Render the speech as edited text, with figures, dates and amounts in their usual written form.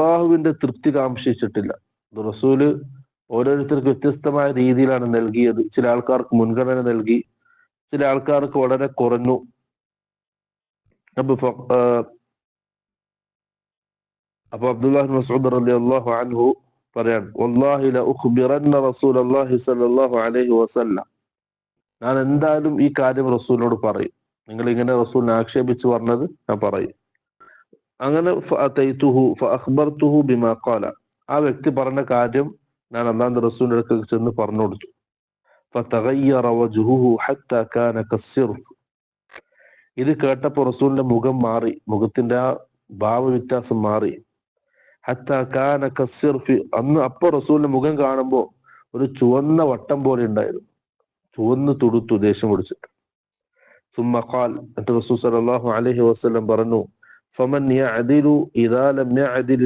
അള്ളാഹുവിന്റെ തൃപ്തി കാംക്ഷിച്ചിട്ടില്ല. റസൂല് ഓരോരുത്തർക്ക് വ്യത്യസ്തമായ രീതിയിലാണ് നൽകിയത്. ചില ആൾക്കാർക്ക് മുൻഗണന നൽകി, ചില ആൾക്കാർക്ക് വളരെ കുറഞ്ഞു. അപ്പൊ അബ്ദുല്ലാഹി ഇബ്നു മസ്ഊദ് റളിയല്ലാഹു അൻഹു പറയാൻ, വല്ലാഹി ല ഉഖ്ബിറന്ന റസൂലല്ലാഹി സ്വല്ലല്ലാഹു അലൈഹി വസല്ലം, ഞാൻ എന്തായാലും ഈ കാര്യം റസൂലിനോട് പറയും. നിങ്ങൾ ഇങ്ങനെ റസൂലിനെ ആക്ഷേപിച്ച് പറഞ്ഞത് ഞാൻ പറയും. അങ്ങനെ ഫഅതൈതുഹു ഫഅഖ്ബർതുഹു ബിമാ ഖാല, ആ വ്യക്തി പറഞ്ഞ കാര്യം ഞാൻ അല്ലാഹുവിന്റെ റസൂലിന്റെ അടുക്കൽ ചെന്ന് പറഞ്ഞു കൊടുത്തു. ഫതഗയ്യറ വജ്ഹുഹു ഹത്താ കാന കസ്സിർഫ്, ഇത് കേട്ടപ്പോൾ റസൂലിന്റെ മുഖം മാറി, മുഖത്തിന്റെ ആ ഭാവവ്യത്യാസം മാറി. ഹത്താ കാന കസ്സിർഫി, അപ്പൊ റസൂലിന്റെ മുഖം കാണുമ്പോ ഒരു ചുവന്ന വട്ടം പോലെ ഉണ്ടായിരുന്നു. ചുവന്ന് തുടുത്തു ദേഷ്യം പിടിച്ചിട്ട്. ثم قال, എന്നിട്ട് റസൂൽ സല്ലല്ലാഹു അലൈഹി വസല്ലം പറഞ്ഞു, فمن يعدل إذا لم يعدل